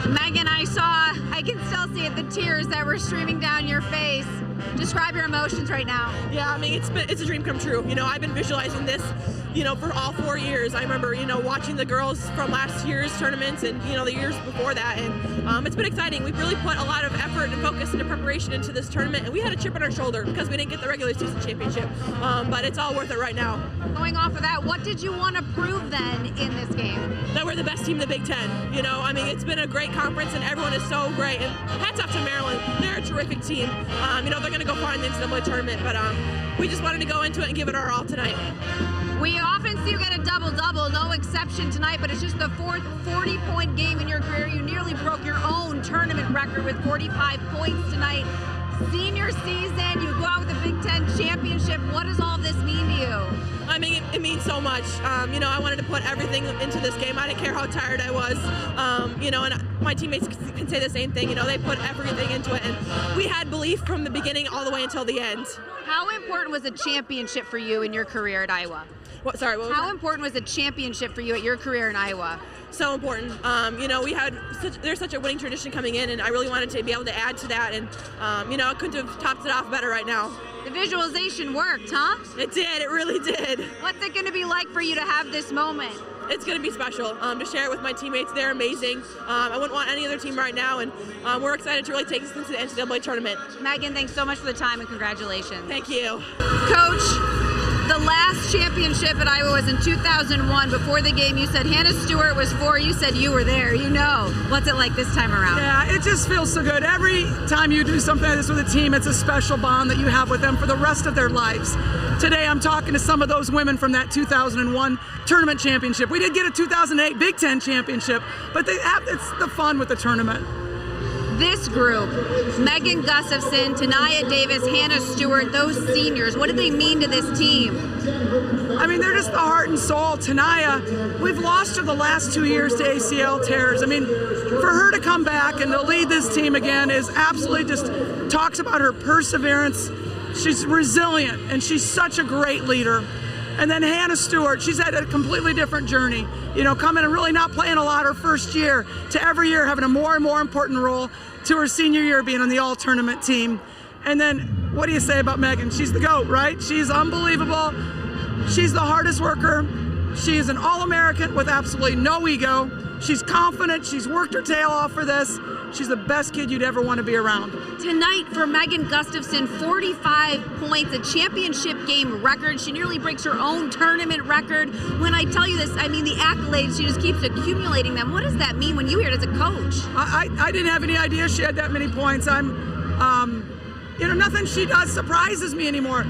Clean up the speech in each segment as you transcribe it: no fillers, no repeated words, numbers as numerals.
Megan, I can still see it, the tears that were streaming down your face. Describe your emotions right now. Yeah, I mean, it's a dream come true. You know, I've been visualizing this, you know, for all 4 years. I remember, you know, watching the girls from last year's tournaments and, you know, the years before that. And it's been exciting. We've really put a lot of effort and focus into preparation into this tournament. And we had a chip on our shoulder because we didn't get the regular season championship. But it's all worth it right now. Going off of that, what did you want to prove then in this game? That we're the best team in the Big Ten. You know, I mean, it's been a great conference and everyone is so great. And hats off to Maryland. They're a terrific team. You know, they're going to go far in the NCAA tournament, but we just wanted to go into it and give it our all tonight. We often see you get a double-double, no exception tonight, but it's just the fourth 40-point game in your career. You nearly broke your own tournament record with 45 points tonight. Senior season, you go out with a Big Ten championship. What does all this mean to you? I mean, it means so much. You know, I wanted to put everything into this game. I didn't care how tired I was. You know, and my teammates can say the same thing. You know, they put everything into it, and we had belief from the beginning all the way until the end. How important was a championship for you in your career at Iowa? What was How that? important was a championship for you at your career in Iowa? So important. You know, there's such a winning tradition coming in, and I really wanted to be able to add to that. And you know, I couldn't have topped it off better right now. The visualization worked, huh? It did. It really did. What's it going to be like for you to have this moment? It's going to be special to share it with my teammates. They're amazing. I wouldn't want any other team right now, and we're excited to really take this into the NCAA tournament. Megan, thanks so much for the time and congratulations. Thank you. Coach, the last championship at Iowa was in 2001. Before the game, you said Hannah Stewart was 4. You said you were there. You know. What's it like this time around? Yeah, it just feels so good. Every time you do something like this with a team, it's a special bond that you have with them for the rest of their lives. Today, I'm talking to some of those women from that 2001 tournament championship. We did get a 2008 Big Ten championship, but it's the fun with the tournament. This group, Megan Gustafson, Tania Davis, Hannah Stewart, those seniors, what do they mean to this team? I mean, they're just the heart and soul. Tania, we've lost her the last 2 years to ACL tears. I mean, for her to come back and to lead this team again is absolutely just talks about her perseverance. She's resilient, and she's such a great leader. And then Hannah Stewart, she's had a completely different journey. You know, coming and really not playing a lot her first year to every year having a more and more important role to her senior year being on the all-tournament team. And then, what do you say about Megan? She's the GOAT, right? She's unbelievable. She's the hardest worker. She is an All-American with absolutely no ego. She's confident. She's worked her tail off for this. She's the best kid you'd ever want to be around. Tonight for Megan Gustafson, 45 points, a championship game record. She nearly breaks her own tournament record. When I tell you this, I mean the accolades, she just keeps accumulating them. What does that mean when you hear it as a coach? I didn't have any idea she had that many points. You know, nothing she does surprises me anymore.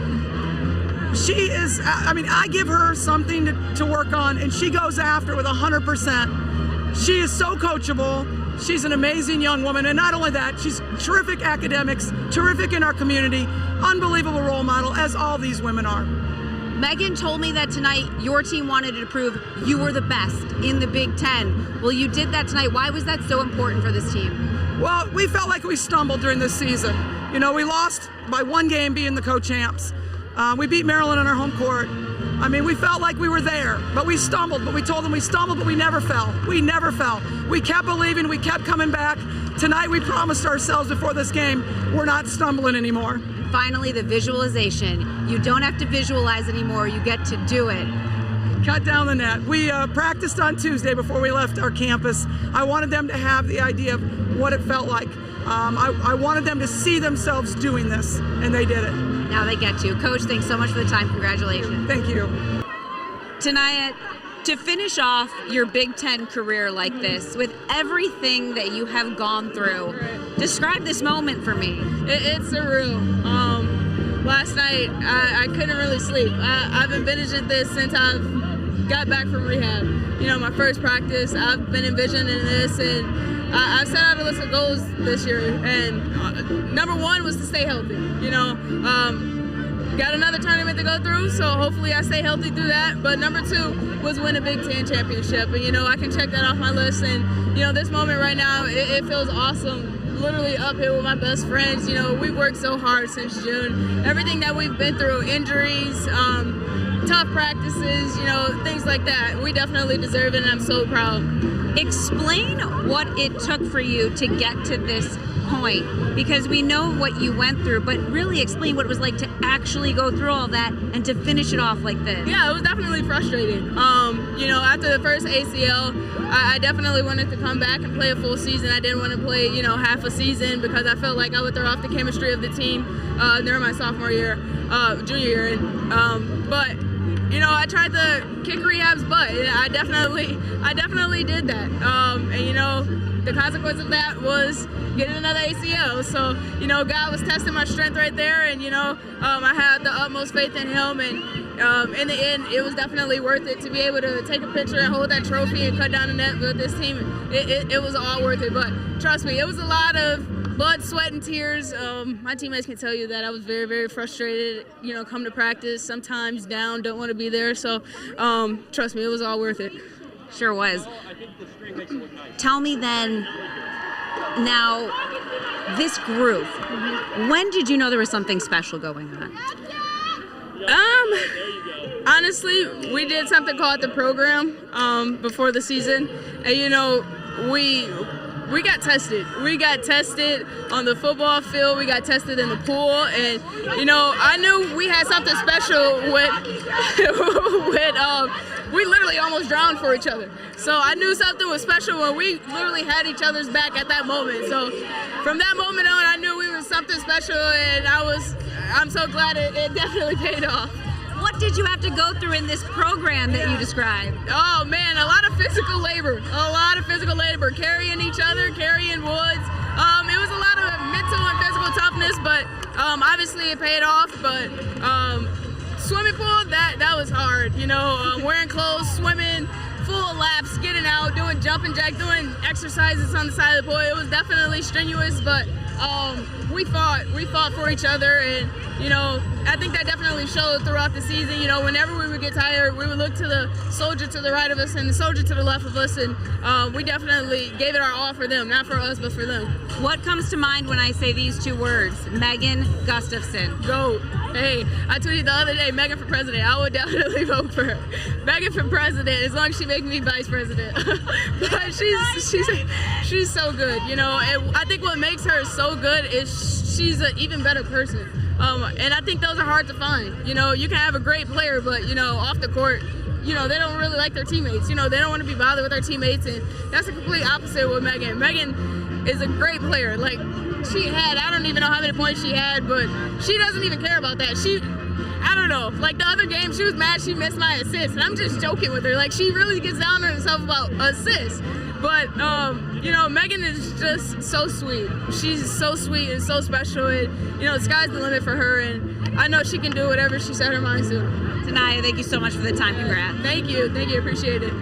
She is, I mean, I give her something to work on, and she goes after it with 100%. She is so coachable. She's an amazing young woman, and not only that, she's terrific academics, terrific in our community, unbelievable role model, as all these women are. Megan told me that tonight your team wanted to prove you were the best in the Big Ten. Well, you did that tonight. Why was that so important for this team? Well, we felt like we stumbled during this season. You know, we lost by 1 game being the co-champs. We beat Maryland on our home court. I mean, we felt like we were there, but we stumbled. But we told them we stumbled, but we never fell. We never fell. We kept believing. We kept coming back. Tonight, we promised ourselves before this game, we're not stumbling anymore. And finally, the visualization. You don't have to visualize anymore. You get to do it. Cut down the net. We practiced on Tuesday before we left our campus. I wanted them to have the idea of what it felt like. I wanted them to see themselves doing this, and they did it. Now they get to. Coach, thanks so much for the time. Congratulations. Thank you. Tania, to finish off your Big Ten career like this, with everything that you have gone through, describe this moment for me. It's surreal. Last night, I couldn't really sleep. I've been envisioning this since I've got back from rehab. You know, my first practice, I've been envisioning this, and I set out a list of goals this year, and number 1 was to stay healthy. You know, got another tournament to go through, so hopefully I stay healthy through that. But number 2 was win a Big Ten championship, and you know, I can check that off my list. And you know, this moment right now, it feels awesome. Literally up here with my best friends. You know, we've worked so hard since June. Everything that we've been through, injuries, tough practices, you know, things like that. We definitely deserve it, and I'm so proud. Explain what it took for you to get to this point, because we know what you went through, but really explain what it was like to actually go through all that and to finish it off like this. Yeah, it was definitely frustrating. You know, after the first ACL, I definitely wanted to come back and play a full season. I didn't want to play, you know, half a season because I felt like I would throw off the chemistry of the team during my sophomore year, junior year. And, but, you know, I tried to kick rehab's butt. I definitely did that. And, you know, the consequence of that was getting another ACL. So, you know, God was testing my strength right there, and, you know, I had the utmost faith in Him, and in the end, it was definitely worth it to be able to take a picture and hold that trophy and cut down the net with this team. It was all worth it, but trust me, it was a lot of blood, sweat, and tears. My teammates can tell you that I was very, very frustrated, you know, come to practice, sometimes down, don't want to be there. So, trust me, it was all worth it. Sure was. Tell me then, now, this group, when did you know there was something special going on? Honestly, we did something called the program before the season, and, you know, we got tested. We got tested on the football field. We got tested in the pool, and, you know, I knew we had something special we literally almost drowned for each other. So I knew something was special when we literally had each other's back at that moment. So from that moment on, I knew we were something special, and I'm so glad it definitely paid off. What did you have to go through in this program that you described? Oh man, a lot of physical labor, carrying each other, carrying woods. It was a lot of mental and physical toughness, but obviously it paid off. But swimming pool, that was hard. You know, wearing clothes, swimming, full laps, getting out, doing jumping jack, doing exercises on the side of the pool. It was definitely strenuous, but we fought for each other, and, you know, I think that definitely showed throughout the season. You know, whenever we would get tired, we would look to the soldier to the right of us and the soldier to the left of us, and we definitely gave it our all for them, not for us, but for them. What comes to mind when I say these two words? Megan Gustafson. Go. Hey, I tweeted the other day, Megan for president. I would definitely vote for her. Megan for president, as long as she makes me vice president. But she's so good, you know. And I think what makes her so good is she's an even better person. And I think those are hard to find. You know, you can have a great player, but, you know, off the court, you know, they don't really like their teammates. You know, they don't want to be bothered with their teammates, and that's the complete opposite with Megan. Megan is a great player. Like, she had, I don't even know how many points she had, but she doesn't even care about that. I don't know, like the other game, she was mad she missed my assist, and I'm just joking with her. Like, she really gets down on herself about assists. But, you know, Megan is just so sweet. She's so sweet and so special, and, you know, the sky's the limit for her, and I know she can do whatever she set her mind to. Tania, thank you so much for the time. Congrats. Thank you, appreciate it.